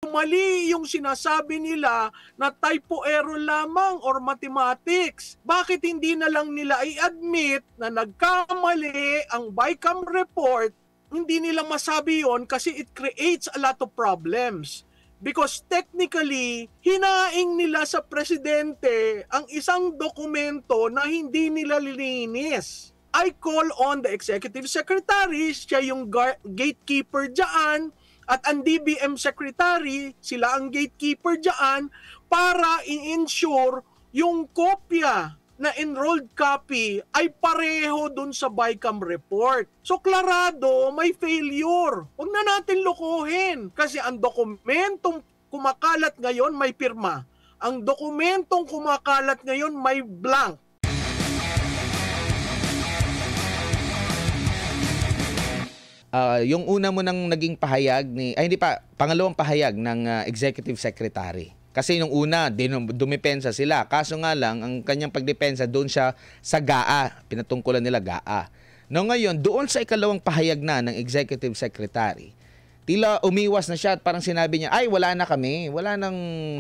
mali yung sinasabi nila na typo error lamang or mathematics. Bakit hindi na lang nila i-admit na nagkamali ang BICAM report? Hindi nila masabi yon kasi it creates a lot of problems. Because technically, hinaing nila sa presidente ang isang dokumento na hindi nila lininis. I call on the executive secretary, siya yung gatekeeper dyan, at ang DBM secretary, sila ang gatekeeper dyan, para i-ensure yung kopya na enrolled copy ay pareho dun sa BICAM report. So klarado, may failure. Huwag na natin lokohin kasi ang dokumentong kumakalat ngayon may pirma. Ang dokumentong kumakalat ngayon may blank. Yung una mo nang naging pahayag pangalawang pahayag ng executive secretary. Kasi nung una, dumipensa sila. Kaso nga lang, ang kanyang pagdepensa doon siya sa GAA. Pinatungkulan nila GAA. No, ngayon, doon sa ikalawang pahayag na ng executive secretary, tila umiwas na siya at parang sinabi niya, ay, wala na kami.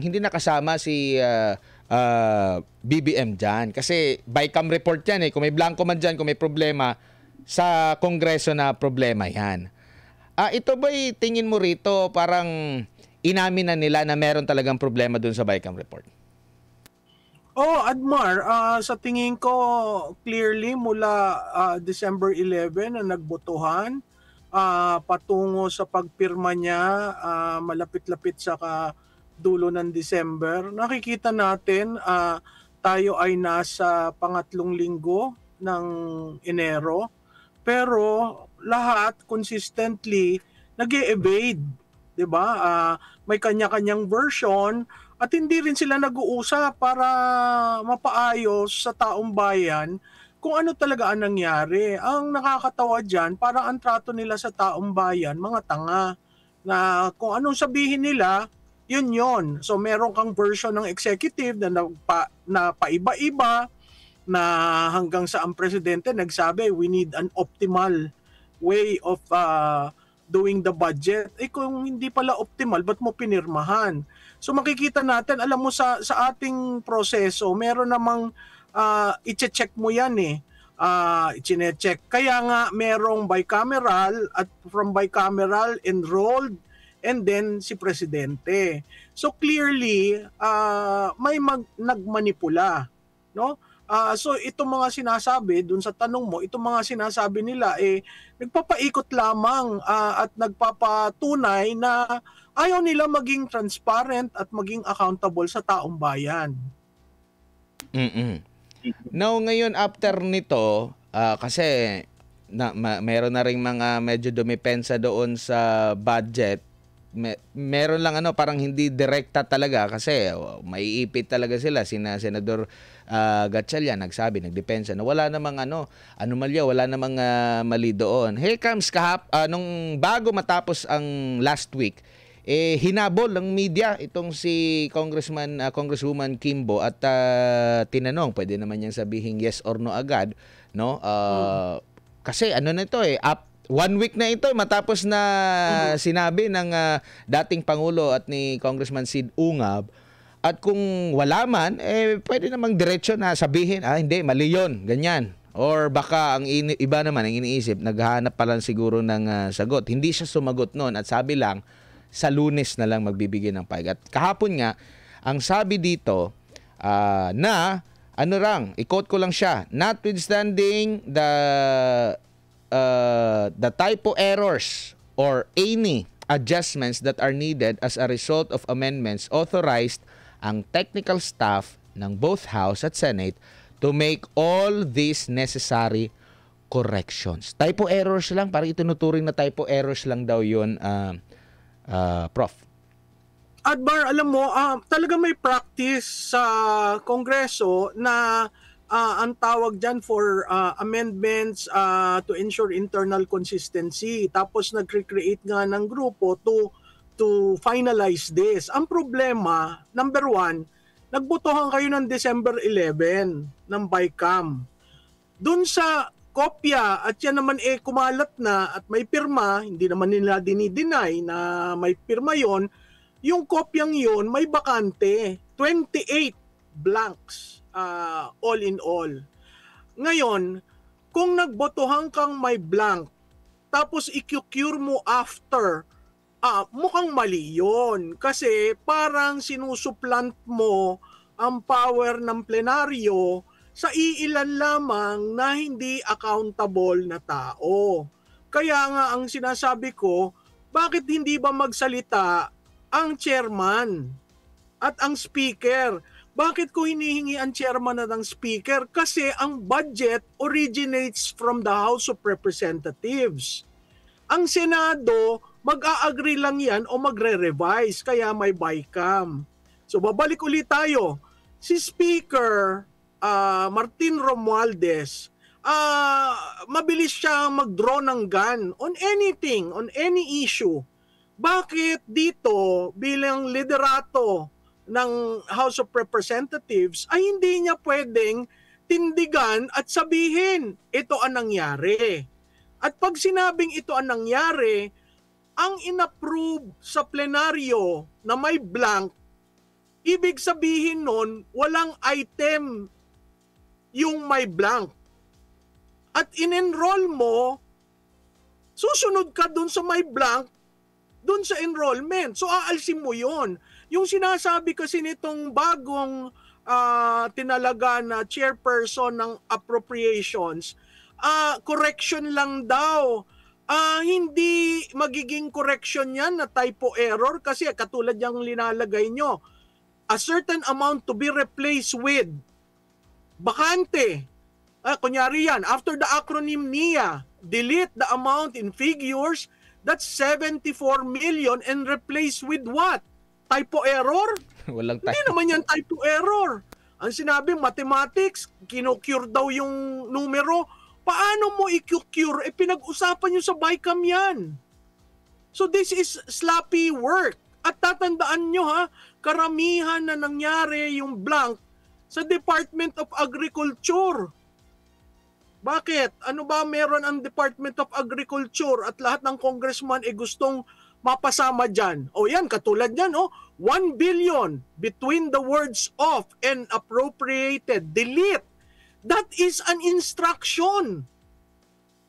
Hindi na kasama si BBM dyan. Kasi BICAM report yan eh. Kung may blanco man dyan, kung may problema, sa Kongreso na problema yan. Ito ba'y tingin mo rito parang inamin na nila na meron talagang problema dun sa BICAM report? Admar, sa tingin ko clearly mula December 11 na nagbotohan patungo sa pagpirma niya malapit-lapit sa dulo ng December, nakikita natin tayo ay nasa pangatlong linggo ng Enero, pero lahat consistently nag-e-evade, 'di ba? May kanya-kanyang version at hindi rin sila nag-uusap para mapaayos sa taong bayan kung ano talaga ang nangyari. Ang nakakatawa diyan, parang ang trato nila sa taong bayan, mga tanga, na kung anong sabihin nila, yun. So meron kang version ng executive na paiba-iba, na hanggang sa ang presidente nagsabi, we need an optimal way of doing the budget. Kung hindi pala optimal, ba't mo pinirmahan? So makikita natin, alam mo sa ating proseso, meron namang i-check mo yan eh. I-check. Kaya nga merong bicameral at from bicameral enrolled and then si presidente. So clearly, may nagmanipula, no? So itong mga sinasabi dun sa tanong mo, itong mga sinasabi nila nagpapaikot lamang at nagpapatunay na ayaw nila maging transparent at maging accountable sa taong bayan. Now ngayon after nito, kasi meron na ring mga medyo dumipensa doon sa budget. Meron lang parang hindi direkta talaga kasi maiipit talaga sila. Senador Gatchalian nagdepensa na wala namang anomalya, wala namang mali doon. Here comes nung bago matapos ang last week, hinabol ng media itong si Congresswoman Kimbo at tinanong, pwede naman niyang sabihin yes or no agad, no? Kasi nito 1 week na ito matapos na sinabi ng dating Pangulo at ni Congressman Sid Ungab, at kung wala man, pwede namang diretso na sabihin, hindi, mali yun, ganyan. Or baka ang iba naman ang iniisip, naghahanap pa lang siguro ng sagot. Hindi siya sumagot noon at sabi lang, sa Lunes na lang magbibigay ng pahayag. At kahapon nga, ang sabi dito na, i-quote ko lang siya, notwithstanding the typo errors or any adjustments that are needed as a result of amendments, authorized ang technical staff ng both House at Senate to make all these necessary corrections. Typo errors lang, parang itinuturing na typo errors lang daw yun, Prof. Adbar, alam mo, talaga may practice sa Kongreso na ang tawag dyan for amendments to ensure internal consistency. Tapos nag-create nga ng grupo to finalize this. Ang problema, number one, nagbotohan kayo ng December 11 ng BICAM. Doon sa kopya at yan naman kumalat na at may pirma, hindi naman nila dinideny na may pirma yon. yung kopyang yun may bakante, 28 blanks all in all. Ngayon, kung nagbotohan kang may blank, tapos i-cure mo after, mukhang mali yun. Kasi parang sinusuplant mo ang power ng plenaryo sa iilan lamang na hindi accountable na tao. Kaya nga ang sinasabi ko, bakit hindi ba magsalita ang chairman at ang speaker? Bakit ko hinihingi ang chairman at ang speaker? Kasi ang budget originates from the House of Representatives. Ang Senado, mag-a-agree lang yan o magre-revise, kaya may BICAM. So babalik ulit tayo. Si Speaker Martin Romualdez, mabilis siya mag-draw ng gun on anything, on any issue. Bakit dito bilang liderato ng House of Representatives ay hindi niya pwedeng tindigan at sabihin ito ang nangyari? At pag sinabing ito ang nangyari, ang inapprove sa plenaryo na may blank, ibig sabihin nun, walang item yung may blank. At in-enroll mo, susunod ka dun sa may blank, dun sa enrollment. So aalsin mo yon. Yung sinasabi kasi nitong bagong tinalaga na chairperson ng appropriations, correction lang daw. Hindi magiging correction yan na typo error kasi katulad yung linalagay nyo. A certain amount to be replaced with bakante. Kunyari yan, after the acronym NIA, delete the amount in figures, that's 74 million and replace with what? Typo error? Walang Hindi naman yan typo error. Ang sinabi, mathematics, kinocure daw yung numero. Paano mo i-cure? Pinag-usapan nyo sa BICAM yan. So this is sloppy work. At tatandaan nyo karamihan na nangyari yung blank sa Department of Agriculture. Bakit? Ano ba meron ang Department of Agriculture at lahat ng congressman gustong mapasama dyan? O yan, katulad yan, 1 billion between the words of and appropriated. Delete. That is an instruction.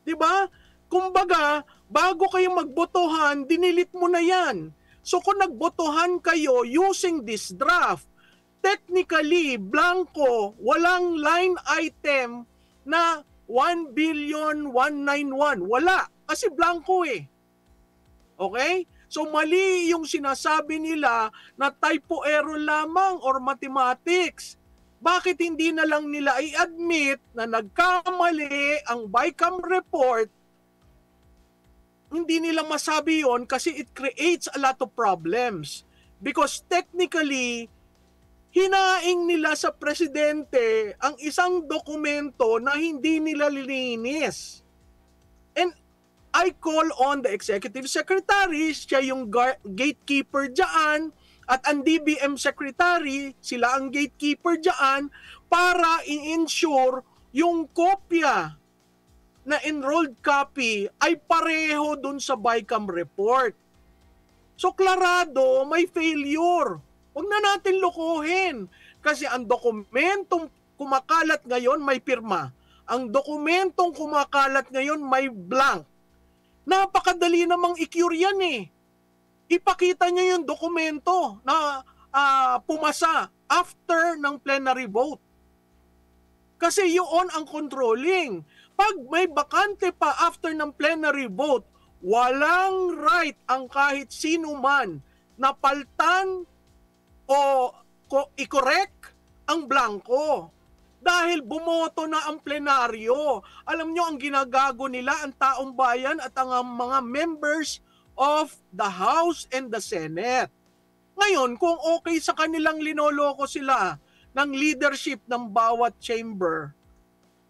Diba? Kumbaga, bago kayo magbotohan, dinilit mo na yan. So kung nagbotohan kayo using this draft, technically, blanco, walang line item na 1,191,000,000. Wala. Kasi blanco Okay? So mali yung sinasabi nila na typo error lamang or mathematics. Bakit hindi na lang nila i-admit na nagkamali ang BICAM report? Hindi nila masabi yon kasi it creates a lot of problems. Because technically, hinaing nila sa presidente ang isang dokumento na hindi nila lininis. And I call on the executive secretary, siya yung gatekeeper dyan, at ang DBM secretary, sila ang gatekeeper dyan, para i-ensure yung kopya na enrolled copy ay pareho dun sa BICAM report. So klarado, may failure. Huwag na natin lokohin. Kasi ang dokumentong kumakalat ngayon may pirma. Ang dokumentong kumakalat ngayon may blank. Napakadali namang i-cure yan Ipakita niyo yung dokumento na pumasa after ng plenary vote. Kasi yun ang controlling. Pag may bakante pa after ng plenary vote, walang right ang kahit sino man na paltan o i-correct ang blanco. Dahil bumoto na ang plenaryo. Alam nyo, ang ginagago nila, ang taong bayan at ang mga members of the House and the Senate. Ngayon, kung okay sa kanilang linoloko sila ng leadership ng bawat chamber,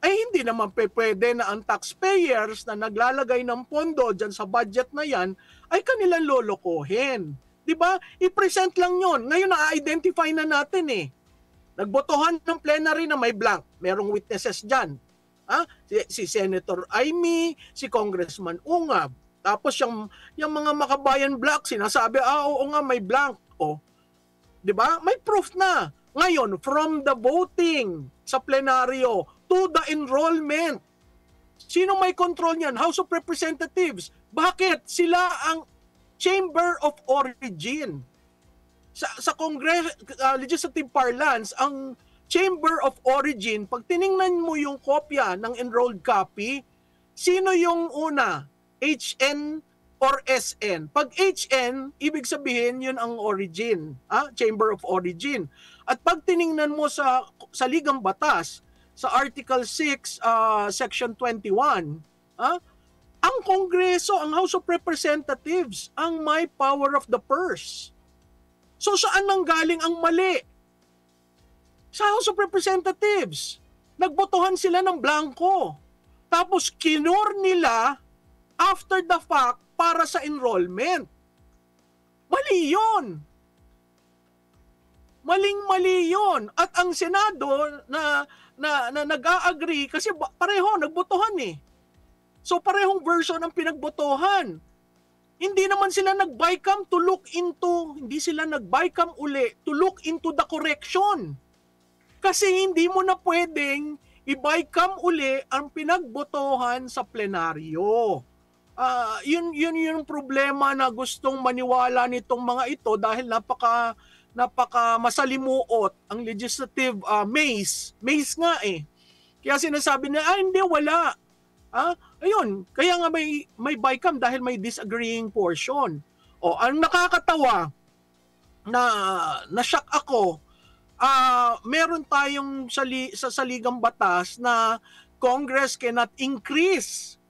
ay hindi naman pwede na ang taxpayers na naglalagay ng pondo dyan sa budget na yan ay kanilang lolokohin. Diba? I-present lang yon. Ngayon na-identify na natin Nagbotohan ng plenary na may blank. Merong witnesses dyan. Si Senator Amy, si Congressman Ungab. Tapos yung mga makabayan block, sinasabi, oo nga may blank. O, di ba? May proof na. Ngayon, from the voting sa plenaryo to the enrollment, sino may control niyan? House of Representatives. Bakit? Sila ang chamber of origin. Sa Congress, legislative parlance, ang chamber of origin, pag tiningnan mo yung kopya ng enrolled copy, sino yung una? HN or SN? Pag HN, ibig sabihin yun ang origin, chamber of origin. At pag tiningnan mo sa Ligang Batas, sa Article 6, Section 21, ang Kongreso, ang House of Representatives, ang may power of the purse. So saan nanggaling ang mali? Sa House of Representatives. Nagbotohan sila ng blanco. Tapos kinur nila after the fact para sa enrollment. Mali yun. Maling-mali yun. At ang Senado na nag-a-agree kasi pareho nagbotohan eh. So parehong version ang pinagbotohan. Hindi naman sila nag-BICAM to look into, hindi sila nag-BICAM uli to look into the correction. Kasi hindi mo na pwedeng i-BICAM uli ang pinagbotohan sa plenaryo. Yun yung problema na gustong maniwala nitong mga ito dahil napaka masalimuot ang legislative maze. Maze nga eh. Kaya sinasabi na, hindi, wala. Ayun, kaya nga may BICAM dahil may disagreeing portion. Ang nakakatawa na shock ako, meron tayong sa Saligang Batas na Congress cannot increase.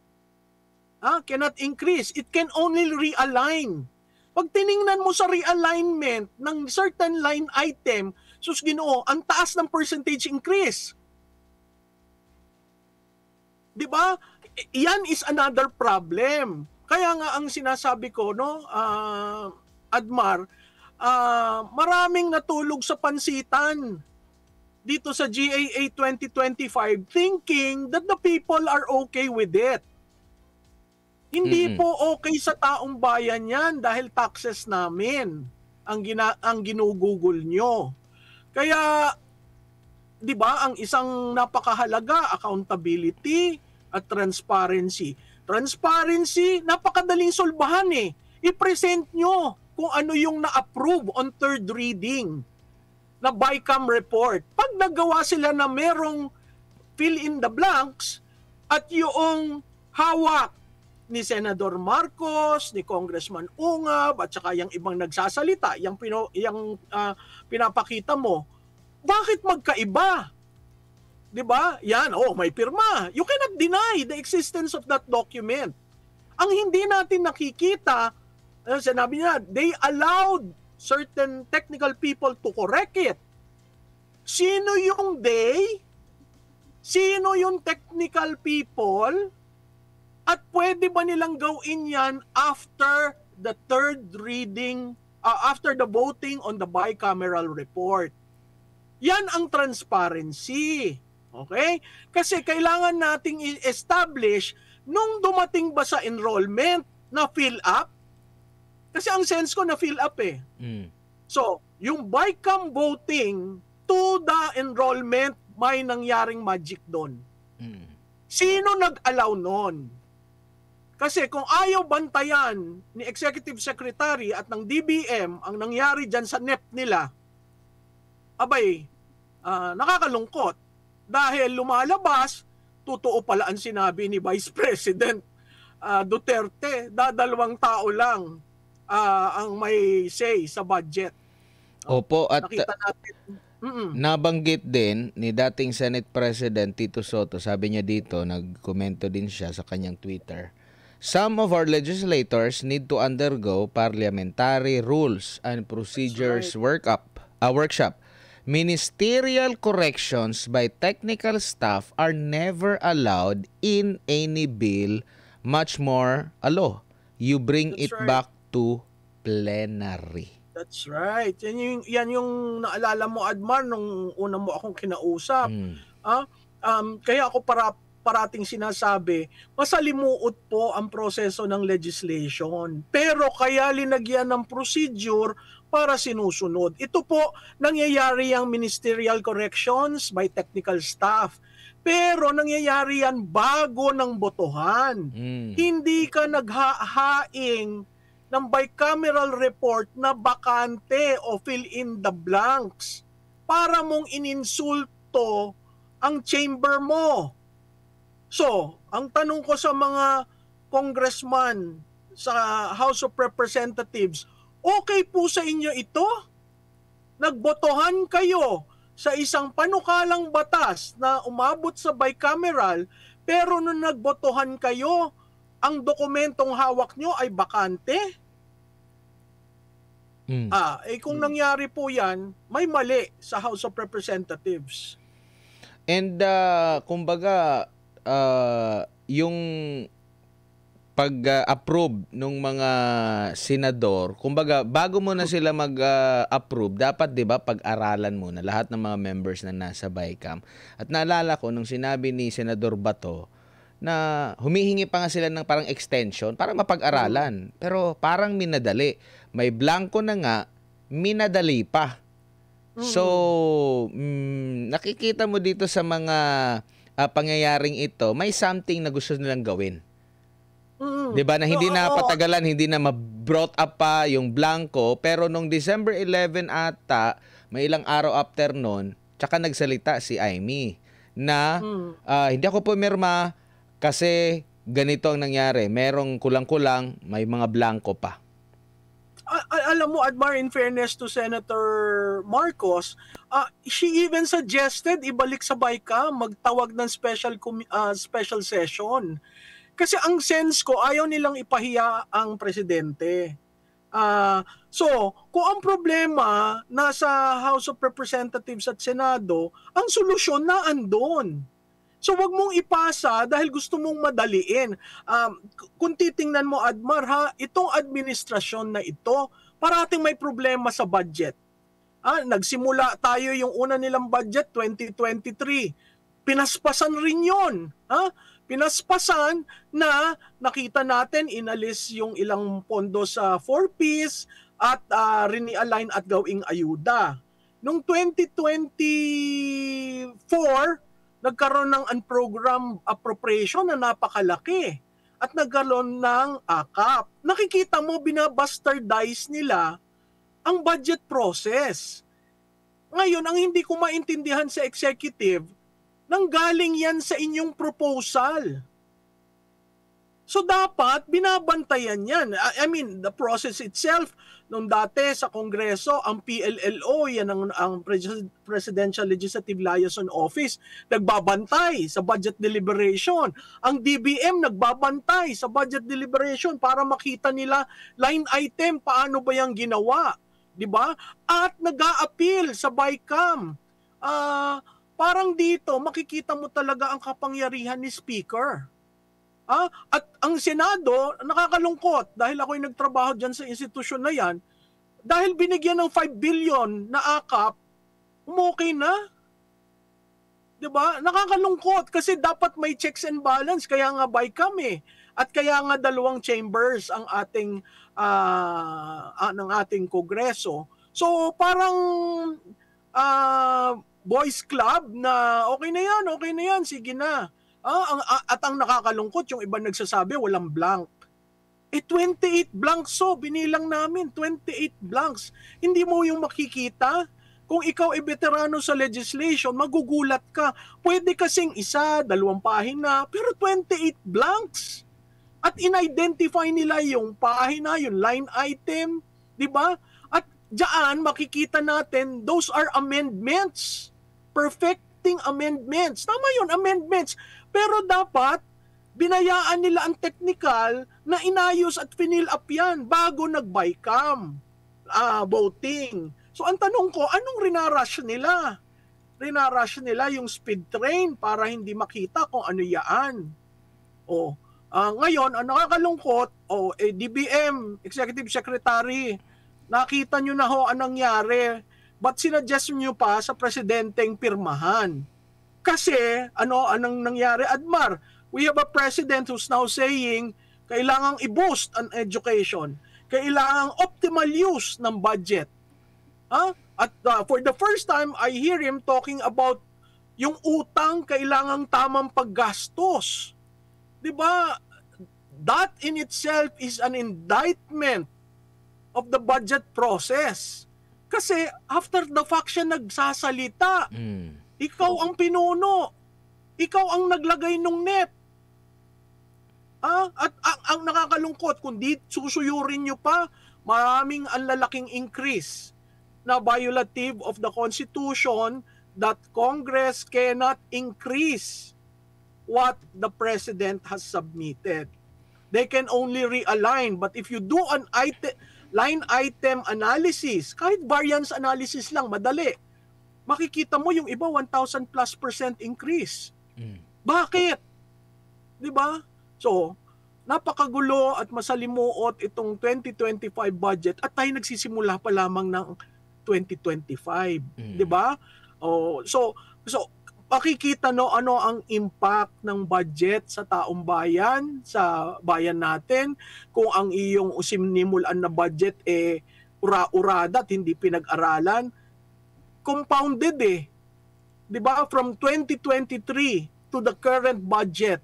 Cannot increase. It can only realign. Pag tiningnan mo sa realignment ng certain line item, sus Ginoo, ang taas ng percentage increase. 'Di ba? Yan is another problem. Kaya nga ang sinasabi ko, no, Admar, maraming natulog sa pansitan dito sa GAA 2025 thinking that the people are okay with it. Hindi po okay sa taong bayan yan dahil taxes namin ang ginugugol nyo. Kaya, di ba, ang isang napakahalaga, accountability at transparency. Transparency, napakadaling solbahan eh. I-present nyo kung ano yung na-approve on third reading na BICAM report. Pag nagawa sila na merong fill in the blanks at yung hawak ni Senador Marcos, ni Congressman Ungab, at saka yung ibang nagsasalita, yung pinapakita mo, bakit magkaiba? 'Di ba? Yan, may pirma. You cannot deny the existence of that document. Ang hindi natin nakikita, sinabi niya, they allowed certain technical people to correct it. Sino yung they? Sino yung technical people? At pwede ba nilang gawin yan after the third reading, after the voting on the bicameral report? Yan ang transparency. Okay? Kasi kailangan nating i-establish nung dumating ba sa enrollment na fill up? Kasi ang sense ko na fill up eh. So, yung BICAM voting to the enrollment, may nangyaring magic doon. Sino nag-allow nun? Kasi kung ayaw bantayan ni Executive Secretary at ng DBM ang nangyari dyan sa NEP nila, abay, nakakalungkot. Dahil lumalabas, totoo pala ang sinabi ni Vice President Duterte, dalawang tao lang ang may say sa budget. Opo, at nakita natin. Nabanggit din ni dating Senate President Tito Soto, sabi niya dito, nagkomento din siya sa kanyang Twitter, some of our legislators need to undergo parliamentary rules and procedures workshop. Ministerial corrections by technical staff are never allowed in any bill, much more a law. You bring it back to plenary. That's right. Yan yung naalala mo, Admar, nung una mo akong kinausap. Kaya ako parating sinasabi, masalimuot po ang proseso ng legislation. Pero kaya linagyan ng procedure para sinusunod. Ito po, nangyayari ang ministerial corrections by technical staff. Pero nangyayari yan bago ng botohan. Hindi ka naghahaing ng bicameral report na bakante o fill in the blanks para mong ininsulto ang chamber mo. So, ang tanong ko sa mga congressman sa House of Representatives, okay po sa inyo ito? Nagbotohan kayo sa isang panukalang batas na umabot sa bicameral, pero nung nagbotohan kayo, ang dokumentong hawak nyo ay bakante? Kung nangyari po yan, may mali sa House of Representatives. And kumbaga, yung pag-approve ng mga senador, kumbaga bago mo na sila mag-approve, dapat 'di ba pag-aralan muna lahat ng mga members na nasa BICAM. At naalala ko nung sinabi ni Senador Bato na humihingi pa nga sila ng parang extension para mapag-aralan. Pero parang minadali. May blanco na nga, minadali pa. So, nakikita mo dito sa mga pangyayaring ito, may something na gusto nilang gawin. 'Di ba na hindi na patagalan, hindi na ma-brought up pa yung blanco, pero nung December 11 ata, may ilang araw after noon, tsaka nagsalita si Amy na hindi ako pumirma kasi ganito ang nangyari. Merong kulang-kulang, may mga blanco pa. Alam mo, Admar, in fairness to Senator Marcos, she even suggested ibalik sa BICAM, magtawag ng special session. Kasi ang sense ko, ayaw nilang ipahiya ang presidente. So, kung ang problema nasa House of Representatives at Senado, ang solusyon na andon. So, wag mong ipasa dahil gusto mong madaliin. Kung titingnan mo, Admar, itong administrasyon na ito, parating may problema sa budget. Nagsimula tayo yung una nilang budget, 2023. Pinaspasan rin yun. Pinaspasan na nakita natin inalis yung ilang pondo sa 4Ps at rini-align at gawing ayuda. Noong 2024, nagkaroon ng unprogrammed appropriation na napakalaki at nagkaroon ng AKAP. Nakikita mo, binabastardize nila ang budget process. Ngayon, ang hindi ko maintindihan sa executive, nanggaling yan sa inyong proposal. So dapat binabantayan yan. I mean, the process itself, nung dati sa Kongreso, ang PLLO, yan ang Presidential Legislative Liaison Office, nagbabantay sa budget deliberation. Ang DBM nagbabantay sa budget deliberation para makita nila line item, paano ba yung ginawa. Diba? At nag-a-appeal sa BICAM. Parang dito, makikita mo talaga ang kapangyarihan ni Speaker. At ang Senado, nakakalungkot dahil ako'y nagtrabaho dyan sa institusyon na yan, dahil binigyan ng 5 billion na AKAP, okay na. Diba? Nakakalungkot kasi dapat may checks and balance, kaya nga BICAM At kaya nga dalawang chambers ang ating ng ating Kongreso. So parang boys club na okay na yan, sige na. At ang nakakalungkot, yung iba nagsasabi walang blank. 28 blanks binilang namin, 28 blanks. Hindi mo yung makikita. Kung ikaw ay veterano sa legislation, magugulat ka. Pwede kasing 1, 2 pahina, pero 28 blanks. At in-identify nila yung pahina, yung line item, di ba? At diyan makikita natin, those are amendments. Perfecting amendments. Tama yun, amendments. Pero dapat, binayaan nila ang technical na inayos at finil up yan bago nag-BICAM voting. So ang tanong ko, anong rinarush nila? Rinarush nila yung speed train para hindi makita kung ano yaan. Ngayon, ang nakakalungkot, DBM, Executive Secretary, nakita nyo na anong nangyari. Ba't sinuggest nyo pa sa presidenteng pirmahan? Kasi, anong nangyari, Admar? We have a president who's now saying, kailangang i-boost ang education. Kailangang optimal use ng budget. At for the first time, I hear him talking about yung utang kailangang tamang paggastos. 'Di ba? That in itself is an indictment of the budget process. Kasi after the fact siya nagsasalita. Ikaw ang pinuno. Ikaw ang naglagay ng net. At ang nakakalungkot, kung di susuyurin nyo pa, maraming ang lalaking increase na violative of the Constitution that Congress cannot increase what the President has submitted. They can only realign. But if you do an line item analysis, kahit variance analysis lang, madali, makikita mo yung iba 1,000 plus % increase. Bakit? 'Di ba? So, napakagulo at masalimuot itong 2025 budget at tayo nagsisimula pa lamang ng 2025, 'di ba? So makikita ano ang impact ng budget sa taong bayan, sa bayan natin, kung ang iyong sinimulan na budget ura-urada at hindi pinag-aralan, compounded 'di ba, from 2023 to the current budget.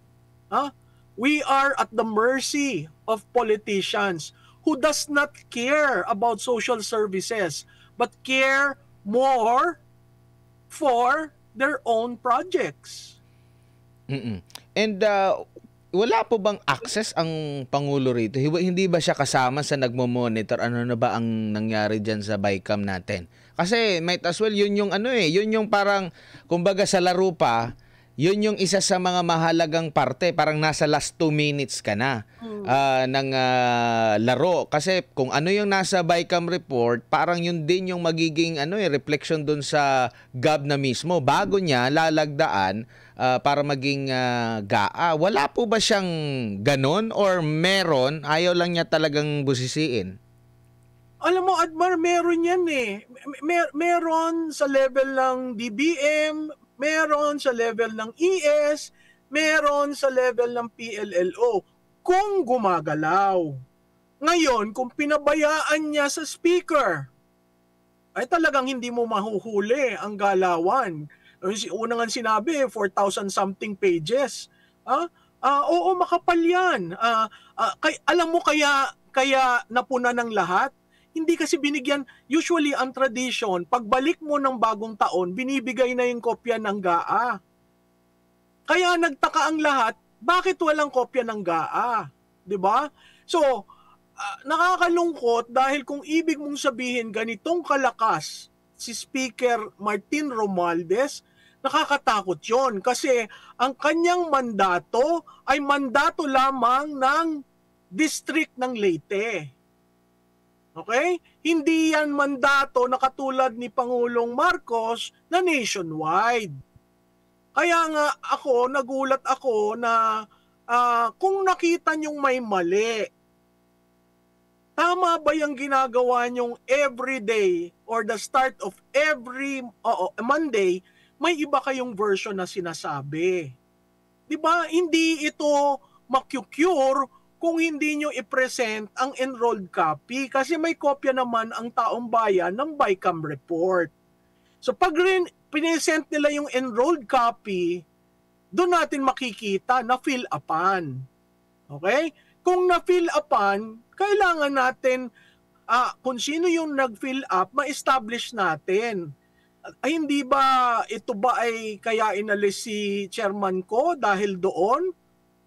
We are at the mercy of politicians who does not care about social services but care more for their own projects. And wala po bang access ang Pangulo rito? Hindi ba siya kasama sa nagmo-monitor? Ano na ba ang nangyari dyan sa BICAM natin? Kasi might as well yun yung yun yung parang kumbaga sa laro pa, yun yung isa sa mga mahalagang parte, parang nasa last 2 minutes ka na ng laro. Kasi kung ano yung nasa BICAM report, parang yun din yung magiging reflection dun sa GAB na mismo. Bago niya lalagdaan para maging GAA. Wala po ba siyang ganon or meron, ayaw lang niya talagang busisiin? Alam mo, Admar, meron yan meron sa level ng DBM, meron sa level ng ES, meron sa level ng PLLO. Kung gumagalaw. Ngayon, kung pinabayaan niya sa speaker, ay talagang hindi mo mahuhuli ang galawan. Una nga sinabi, 4,000 something pages. Oo, makapal yan. Alam mo kaya napuna ng lahat? Hindi kasi binigyan, usually ang tradition, pagbalik mo ng bagong taon, binibigay na yung kopya ng GAA. Kaya nagtaka ang lahat, bakit walang kopya ng GAA? 'Di ba? So, nakakalungkot dahil kung ibig mong sabihin ganitong kalakas si Speaker Martin Romualdez, nakakatakot yon kasi ang kanyang mandato ay mandato lamang ng district ng Leyte. Okay? Hindi yan mandato na katulad ni Pangulong Marcos na nationwide. Kaya nga nagulat ako na kung nakita niyong may mali, tama ba yung ginagawa niyong everyday or the start of every Monday, may iba kayong version na sinasabi. Diba? Hindi ito makucure kung hindi nyo i-present ang enrolled copy kasi may kopya naman ang taong bayan ng BICAM report. So pag pinesent nila yung enrolled copy, doon natin makikita na fill upan. Okay? Kung na-fill upan, kailangan natin kung sino yung nag-fill up, ma-establish natin. Ay, hindi ba ito ba ay kaya inalis si chairman ko dahil doon?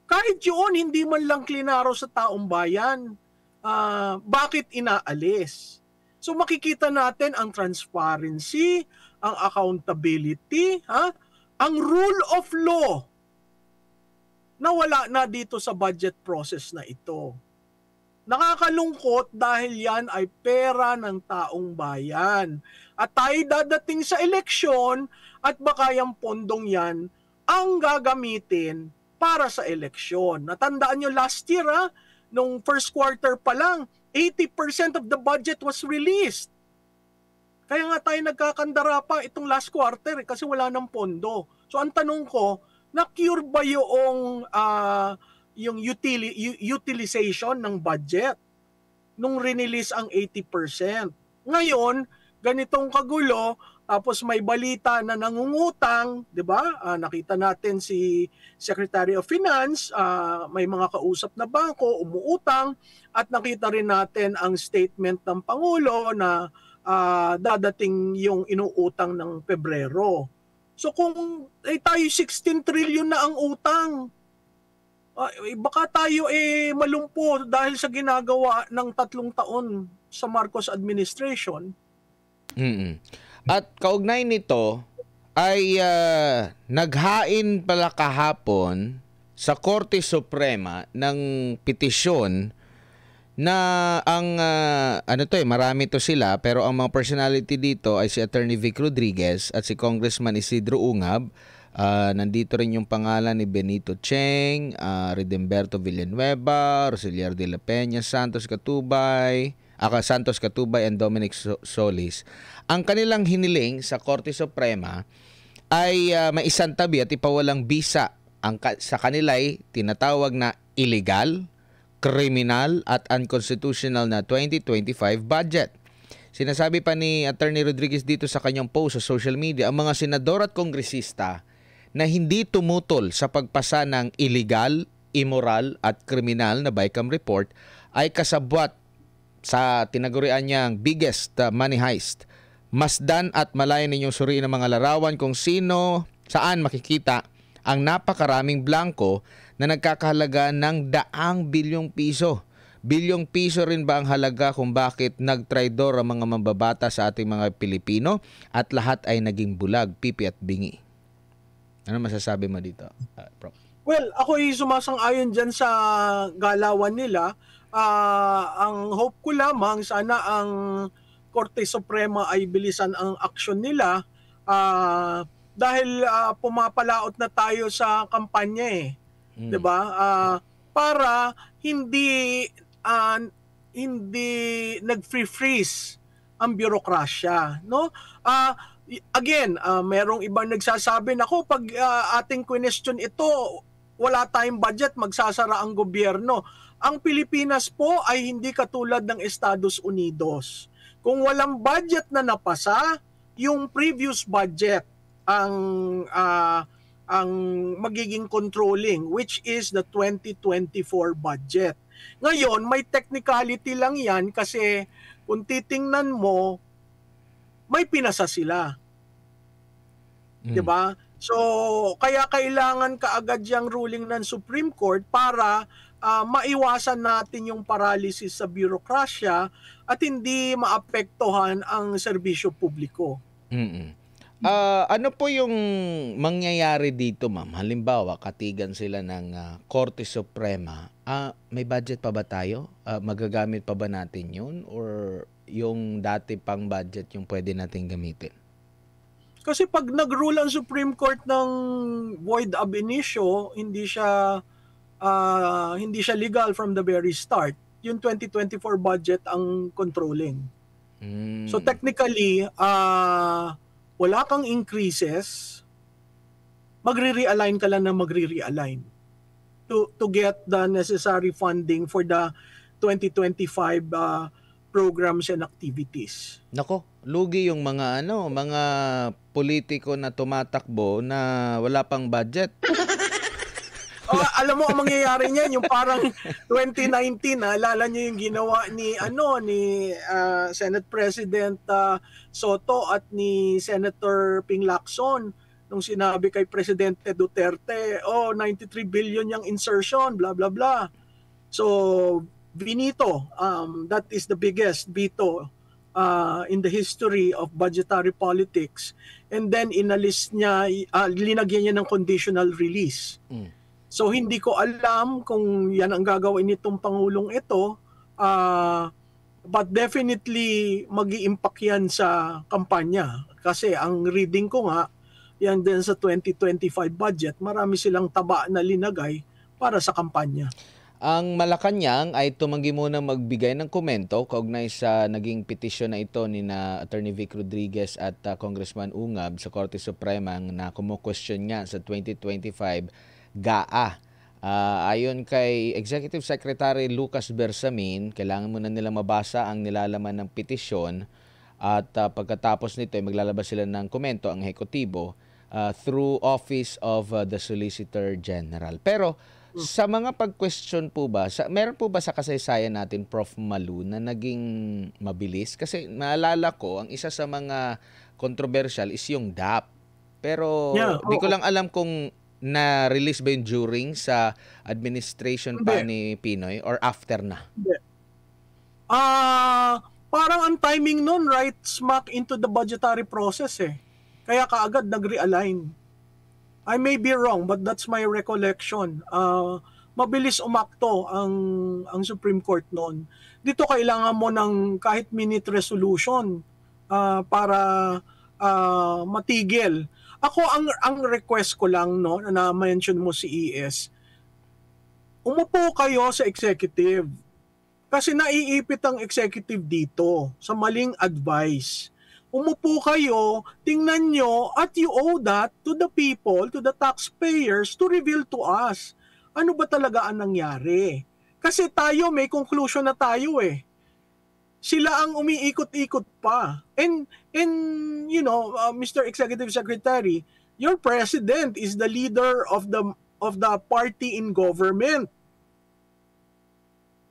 Kahit yun, hindi man lang klinaro sa taong bayan. Bakit inaalis? So makikita natin ang transparency, ang accountability, ang rule of law na wala na dito sa budget process na ito. Nakakalungkot dahil yan ay pera ng taong bayan. At tayo dadating sa eleksyon at baka yung pondong yan ang gagamitin para sa eleksyon. Natandaan nyo last year, nung first quarter pa lang, 80% of the budget was released. Kaya nga tayo nagkakandara pa itong last quarter kasi wala ng pondo. So ang tanong ko, na-cure ba yung utilization ng budget nung release ang 80%? Ngayon, ganitong kagulo, tapos may balita na nangungutang, 'di ba? Nakita natin si Secretary of Finance, may mga kausap na bangko umuutang, at nakita rin natin ang statement ng Pangulo na dadating yung inuutang ng Pebrero. So kung tayo 16 trillion na ang utang, baka tayo malumpo dahil sa ginagawa ng 3 taon sa Marcos administration. Mm. At kaugnay nito ay naghain pala kahapon sa Korte Suprema ng petisyon na ang marami to sila, pero ang mga personality dito ay si Attorney Vic Rodriguez at si Congressman Isidro Ungab. Nandito rin yung pangalan ni Benito Cheng, Redemberto Villanueva, Roselier de la Peña, Santos Catubay, and Dominic Solis. Ang kanilang hiniling sa Korte Suprema ay maisantabi at ipawalang bisa sa kanila ay tinatawag na illegal, criminal at unconstitutional na 2025 budget. Sinasabi pa ni Attorney Rodriguez dito sa kanyang post sa social media, ang mga senador at kongresista na hindi tumutol sa pagpasa ng illegal, immoral at kriminal na BICAM report ay kasabwat sa tinagurian niyang biggest money heist. Masdan at malayan ninyong suriin ang mga larawan kung saan makikita ang napakaraming blanco na nagkakahalaga ng 100 bilyong piso. Bilyong piso rin ba ang halaga kung bakit nagtraidor ang mga mambabata sa ating mga Pilipino at lahat ay naging bulag, pipi at bingi? Ano masasabi mo dito, Prof? Well, ako ay sumasang-ayon dyan sa galawan nila. Ang hope ko lamang, sana ang Korte Suprema ay bilisan ang aksyon nila dahil pumapalaot na tayo sa kampanya 'di ba? Para hindi nag-freeze ang bürokrasya, no? Again, merong ibang nagsasabi na pag ating question ito, wala tayong budget, magsasara ang gobyerno. Ang Pilipinas po ay hindi katulad ng Estados Unidos. Kung walang budget na napasa, yung previous budget ang magiging controlling, which is the 2024 budget. Ngayon, may technicality lang yan kasi kung titingnan mo, may pinasa sila. 'Di ba? So, kaya kailangan kaagad yung ruling ng Supreme Court para maiwasan natin yung paralysis sa bürokrasya at hindi maapektuhan ang serbisyo publiko. Ano po yung mangyayari dito, ma'am? Halimbawa, katigan sila ng Korte Suprema. May budget pa ba tayo? Magagamit pa ba natin yun? Or yung dati pang budget yung pwede natin gamitin? Kasi pag nag-rule ang Supreme Court ng void ab initio, hindi siya legal from the very start. Yung 2024 budget ang controlling. So technically, wala kang increases, magre-realign ka lang na magre-realign to get the necessary funding for the 2025 programs and activities. Nako, lugi yung mga mga politiko na tumatakbo na wala pang budget. Alam mo ang mangyayari niyan, yung parang 2019, alala niyo yung ginawa ni Senate President Soto at ni Senator Ping Lacson nung sinabi kay Presidente Duterte, 93 billion yung insertion, blah blah blah. So Vinito, that is the biggest veto in the history of budgetary politics. And then inalis niya, linagyan niya ng conditional release. So hindi ko alam kung yan ang gagawin nitong Pangulong ito, but definitely mag-i-impact yan sa kampanya. Kasi ang reading ko nga, yan din sa 2025 budget, marami silang taba na linagay para sa kampanya. Ang Malacanang ay tumanggi muna magbigay ng komento kaugnay sa naging petisyon na ito ni Attorney Vic Rodriguez at Congressman Ungab sa Korte Suprema na kumu-question nga sa 2025 GAA. Ayon kay Executive Secretary Lucas Bersamin, kailangan muna nila mabasa ang nilalaman ng petisyon At pagkatapos nito, maglalabas sila ng komento ang ehekutibo through Office of the Solicitor General. Pero sa mga pag-question po ba, meron po ba sa kasaysayan natin, Prof. Malu, na naging mabilis? Kasi naalala ko, ang isa sa mga controversial is yung DAP. Pero Yeah, di ko oo. lang alam kung na-release ba yun during sa administration pa Hindi. ni Pinoy or after na? Hindi. Parang ang timing nun right smack into the budgetary process eh. Kaya kaagad nag-realign. I may be wrong but that's my recollection. Mabilis umakto ang Supreme Court noon. Dito kailangan mo ng kahit minute resolution para matigil. Ako ang request ko lang no na mention mo si ES. Umupo kayo sa executive. Kasi naiipit ang executive dito sa maling advice. Umupo kayo, tingnan nyo, at you owe that to the people, to the taxpayers, to reveal to us. Ano ba talaga ang nangyari? Kasi tayo, may conclusion na tayo eh. Sila ang umiikot-ikot pa. And you know, Mr. Executive Secretary, your president is the leader of the party in government.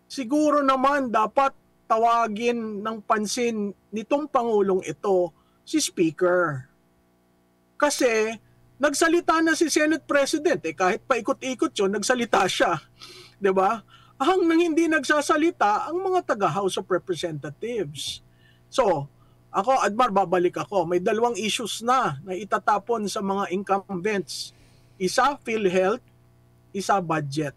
Siguro naman dapat tawagin ng pansin nitong Pangulong ito si Speaker. Kasi nagsalita na si Senate President kahit paikot-ikot yun, nagsalita siya. 'Di ba? Ang hindi nagsasalita ang mga taga House of Representatives. So, ako, Admar, babalik ako. May dalawang issues na itatapon sa mga incumbents. Isa, PhilHealth, isa, budget.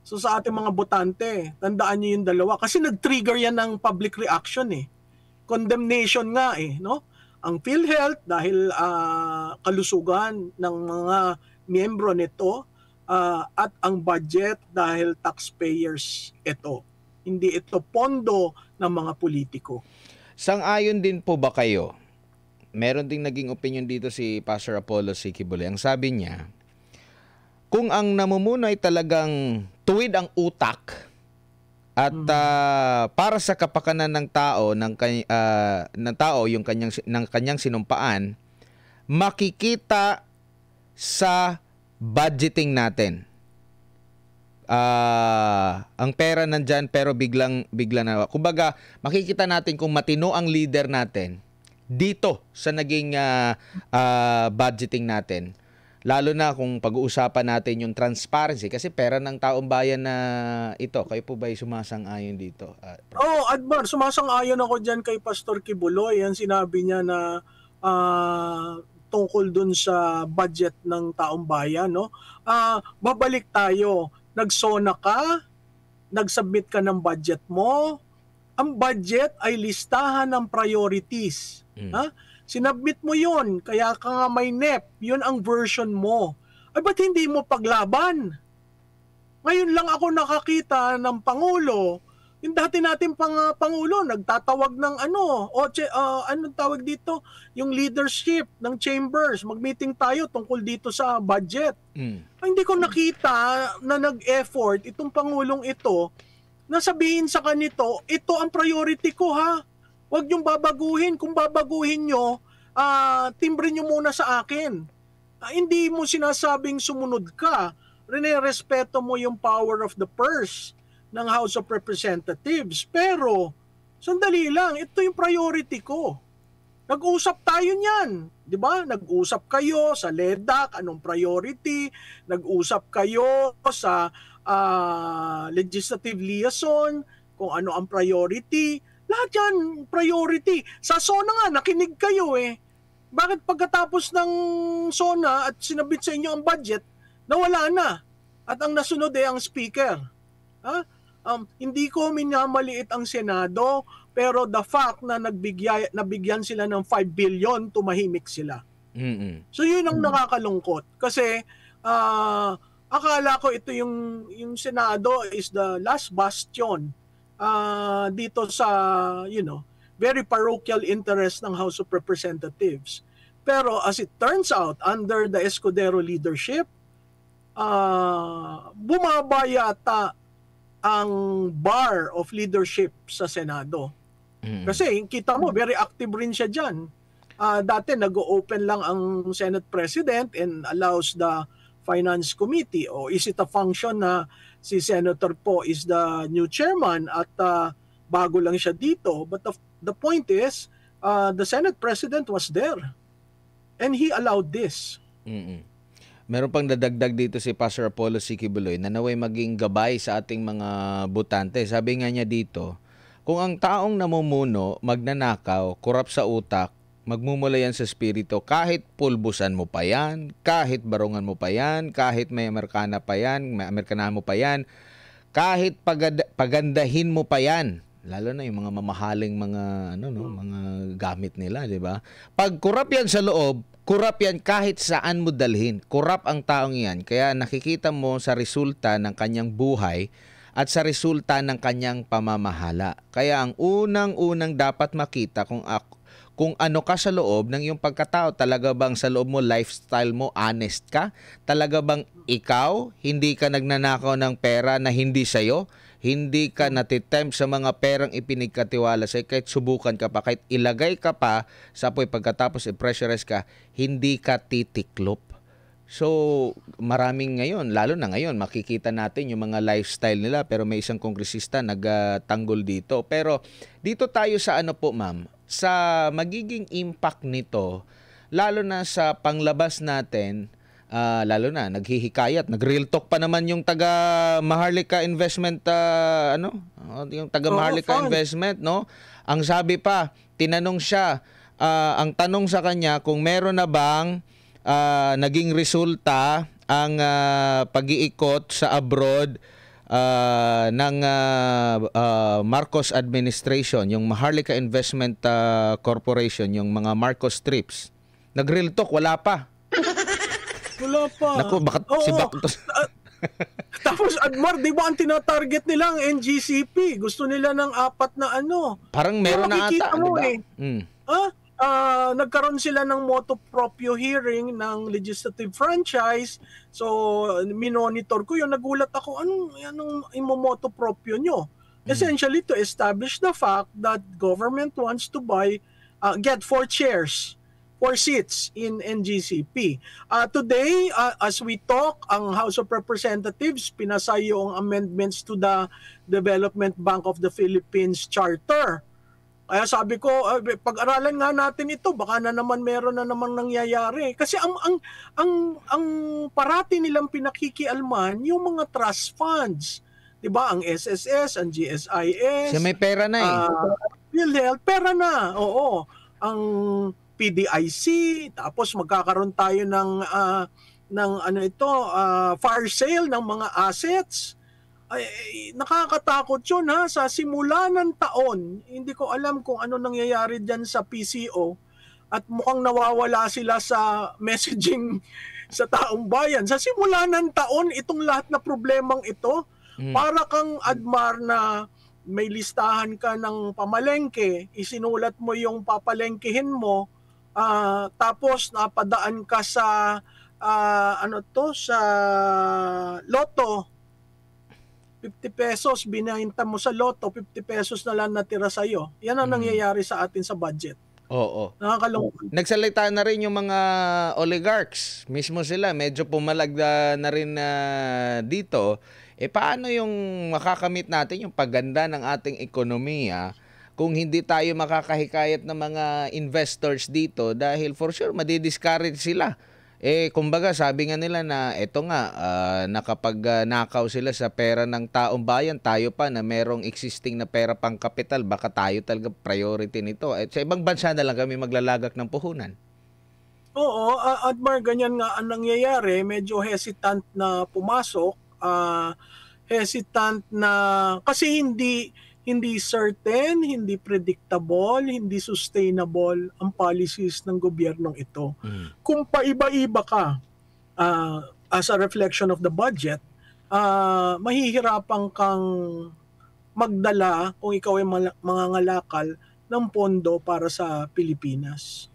So sa ating mga botante, tandaan niyo yung dalawa kasi nag-trigger yan ng public reaction eh. Condemnation nga eh, no? Ang PhilHealth dahil kalusugan ng mga miyembro nito at ang budget dahil taxpayers ito. Hindi ito pondo ng mga politiko. Sang-ayon din po ba kayo? Meron ding naging opinion dito si Pastor Apollo Sikibule. Ang sabi niya, kung ang namumuno ay talagang tuwid ang utak at para sa kapakanan ng tao yung kanyang sinumpaan, makikita sa budgeting natin. Ang pera nandyan pero bigla na. Kumbaga, makikita natin kung matino ang leader natin dito sa naging budgeting natin. Lalo na kung pag-uusapan natin yung transparency kasi pera ng taong bayan na ito. Kayo po ba'y sumasang-ayon dito? Admar, sumasang-ayon ako dyan kay Pastor Kibuloy. Yan sinabi niya na tungkol dun sa budget ng taong bayan. No? Babalik tayo. Nagsona ka, nagsubmit ka ng budget mo. Ang budget ay listahan ng priorities. Ha? Sinubmit mo yon, kaya ka nga may NEP, yun ang version mo. Ay ba't hindi mo paglaban? Ngayon lang ako nakakita ng Pangulo, yung dati natin Pangulo, nagtatawag ng anong tawag dito? Yung leadership ng chambers, mag-meeting tayo tungkol dito sa budget. Ay, hindi ko nakita na nag-effort itong Pangulong ito na sabihin sa kanito, ito ang priority ko ha. Huwag niyong babaguhin. Kung babaguhin nyo, timbre nyo muna sa akin. Hindi mo sinasabing sumunod ka. Respeto mo yung power of the purse ng House of Representatives. Pero, sandali lang, ito yung priority ko. Nag-usap tayo niyan. Di ba? Nag-usap kayo sa LEDAC, anong priority. Nag-usap kayo sa legislative liaison, kung ano ang priority. Lahat yan, priority. Sa SONA nga, nakinig kayo eh. Bakit pagkatapos ng SONA at sinabit sa inyo ang budget, nawala na? At ang nasunod ang speaker. Hindi ko minamaliit ang Senado, pero the fact na nabigyan sila ng 5 billion, tumahimik sila. So yun ang nakakalungkot. Kasi akala ko ito yung Senado is the last bastion dito sa, very parochial interest ng House of Representatives. Pero as it turns out, under the Escudero leadership, bumaba yata ang bar of leadership sa Senado. Mm. Kasi kita mo, very active rin siya dyan. Dati nag-open lang ang Senate President and allows the Finance Committee. O is it a function na si Senator Po is the new chairman at bago lang siya dito? But the point is, the Senate President was there and he allowed this. Mm. Meron pang dadagdag dito si Pastor Apollo Sikibuloy na naway maging gabay sa ating mga botante. Sabi nga niya dito, kung ang taong namumuno, magnanakaw, kurap sa utak, magmumula yan sa spirito, kahit pulbusan mo pa yan, kahit barungan mo pa yan, kahit may Amerikana pa yan, may Amerikanahan mo pa yan, kahit pagandahin mo pa yan, lalo na yung mga mamahaling mga mga gamit nila, di ba? Pag kurap yan sa loob, kurap yan kahit saan mo dalhin. Kurap ang taong yan. Kaya nakikita mo sa resulta ng kanyang buhay at sa resulta ng kanyang pamamahala. Kaya ang unang-unang dapat makita kung ano ka sa loob ng iyong pagkatao, talaga bang sa loob mo, lifestyle mo, honest ka? Talaga bang ikaw, hindi ka nagnanakaw ng pera na hindi sa'yo? Hindi ka natitempt sa mga perang ipinagkatiwala sa'yo, kahit subukan ka pa, kahit ilagay ka pa sa apoy pagkatapos i-pressurize ka, hindi ka titiklop. So, maraming ngayon, lalo na ngayon, makikita natin yung mga lifestyle nila, pero may isang kongresista nagtanggol dito. Pero dito tayo sa ano po, ma'am, sa magiging impact nito, lalo na sa panglabas natin, lalo na naghihikayat, nag-real talk pa naman yung taga Maharlika Investment, yung taga Maharlika Investment, no? Ang sabi pa, tinanong siya, ang tanong sa kanya kung meron na bang naging resulta ang pag-iikot sa abroad ng Marcos administration, yung Maharlika Investment Corporation, yung mga Marcos trips. Nag-real talk, wala pa. Wala pa. Naku, bakit si Baktos? Tapos, Admar, di ba ang tinatarget nila ang NGCP? Gusto nila ng 4 na ano. Parang meron na ata, mo, diba? Nagkaroon sila ng motu proprio hearing ng legislative franchise. So, minonitor ko yun. Nagulat ako, anong imomoto proprio nyo? Essentially, to establish the fact that government wants to get 4 seats in NGCP. Today, as we talk, ang House of Representatives pinasa yung amendments to the Development Bank of the Philippines Charter. Kaya sabi ko, pag-aralan nga natin ito, baka na naman meron na namang nangyayari. Kasi ang parati nilang pinakikialman yung mga trust funds. 'Di ba? Ang SSS, ang GSIS. Siya may pera na eh. PhilHealth, pera na. Oo. Ang PDIC, tapos magkakaroon tayo ng fire sale ng mga assets. Ay, nakakatakot yun ha, sa simula ng taon. Hindi ko alam kung ano nangyayari dyan sa PCO at mukhang nawawala sila sa messaging sa taong bayan. Sa simula ng taon, itong lahat na problemang ito, para kang Admar na may listahan ka ng pamalengke, isinulat mo yung papalengkehin mo, tapos napadaan ka sa sa loto, 50 pesos, binahinta mo sa loto, 50 pesos na lang natira sa'yo. Yan ang nangyayari sa atin sa budget. Oo. Nakakalungkot. Nagsalita na rin yung mga oligarchs. Mismo sila, medyo pumalag na rin dito. Paano yung makakamit natin yung pagganda ng ating ekonomiya kung hindi tayo makakahikayat ng mga investors dito dahil for sure madi-discourage sila. Kumbaga sabi nga nila na eto nga nakapagnakaw sila sa pera ng taong bayan, tayo pa na merong existing na pera pang kapital, baka tayo talaga priority nito. Sa ibang bansa na lang kami maglalagak ng puhunan. Oo, Admar, ganyan nga ang nangyayari, medyo hesitant na pumasok, hesitant na kasi hindi certain, hindi predictable, hindi sustainable ang policies ng gobyernong ito. Kung paiba-iba ka as a reflection of the budget, mahihirapan kang magdala kung ikaw ay mangangalakal ng pondo para sa Pilipinas.